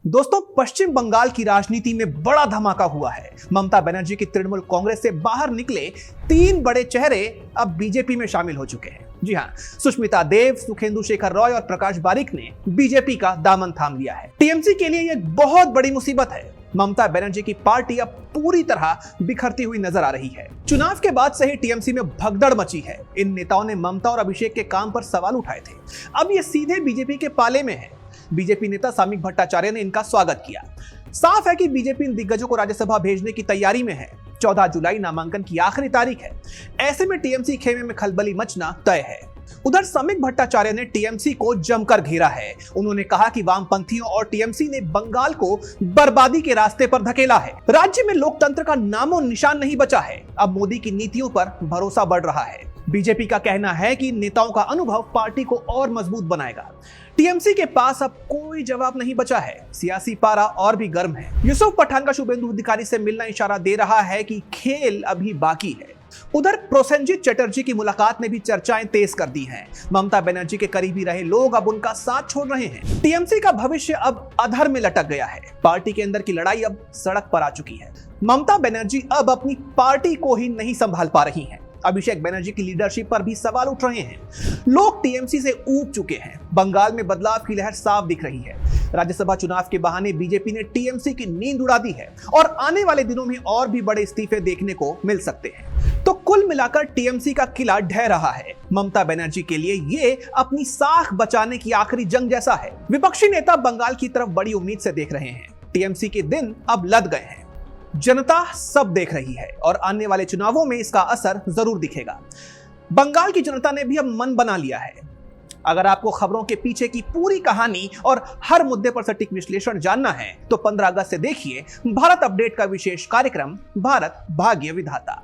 दोस्तों, पश्चिम बंगाल की राजनीति में बड़ा धमाका हुआ है। ममता बनर्जी की तृणमूल कांग्रेस से बाहर निकले 3 बड़े चेहरे अब बीजेपी में शामिल हो चुके हैं। जी हां, सुष्मिता देव, सुखेंदु शेखर रॉय और प्रकाश बारिक ने बीजेपी का दामन थाम लिया है। टीएमसी के लिए यह बहुत बड़ी मुसीबत है। ममता बनर्जी की पार्टी अब पूरी तरह बिखरती हुई नजर आ रही है। चुनाव के बाद से ही टीएमसी में भगदड़ मची है। इन नेताओं ने ममता और अभिषेक के काम पर सवाल उठाए थे। अब ये सीधे बीजेपी के पाले में है। बीजेपी नेता सामिक भट्टाचार्य ने इनका स्वागत किया। साफ है कि बीजेपी इन दिग्गजों को राज्यसभा भेजने की तैयारी में है। 14 जुलाई नामांकन की आखिरी तारीख है। ऐसे में टीएमसी खेमे में खलबली मचना तय है। उधर सामिक भट्टाचार्य ने टीएमसी को जमकर घेरा है। उन्होंने कहा कि वामपंथियों और टीएमसी ने बंगाल को बर्बादी के रास्ते पर धकेला है। राज्य में लोकतंत्र का नामो निशान नहीं बचा है। अब मोदी की नीतियों पर भरोसा बढ़ रहा है। बीजेपी का कहना है कि नेताओं का अनुभव पार्टी को और मजबूत बनाएगा। टीएमसी के पास अब कोई जवाब नहीं बचा है। सियासी पारा और भी गर्म है। यूसुफ पठान का शुभेंदु अधिकारी से मिलना इशारा दे रहा है कि खेल अभी बाकी है। उधर प्रोसेनजीत चटर्जी की मुलाकात ने भी चर्चाएं तेज कर दी हैं। ममता बनर्जी के करीबी रहे लोग अब उनका साथ छोड़ रहे हैं। टीएमसी का भविष्य अब अधर में लटक गया है। पार्टी के अंदर की लड़ाई अब सड़क पर आ चुकी है। ममता बनर्जी अब अपनी पार्टी को ही नहीं संभाल पा रही हैं। अभिषेक बनर्जी की लीडरशिप पर भी सवाल उठ रहे हैं। लोग टीएमसी से ऊब चुके हैं। बंगाल में बदलाव की लहर साफ दिख रही है। राज्यसभा चुनाव के बहाने बीजेपी ने टीएमसी की नींद उड़ा दी है और आने वाले दिनों में और भी बड़े इस्तीफे देखने को मिल सकते हैं। तो कुल मिलाकर टीएमसी का किला ढह रहा है। ममता बनर्जी के लिए ये अपनी साख बचाने की आखिरी जंग जैसा है। विपक्षी नेता बंगाल की तरफ बड़ी उम्मीद से देख रहे हैं। टीएमसी के दिन अब लद गए हैं। जनता सब देख रही है और आने वाले चुनावों में इसका असर जरूर दिखेगा। बंगाल की जनता ने भी अब मन बना लिया है। अगर आपको खबरों के पीछे की पूरी कहानी और हर मुद्दे पर सटीक विश्लेषण जानना है तो 15 अगस्त से देखिए भारत अपडेट का विशेष कार्यक्रम भारत भाग्य विधाता।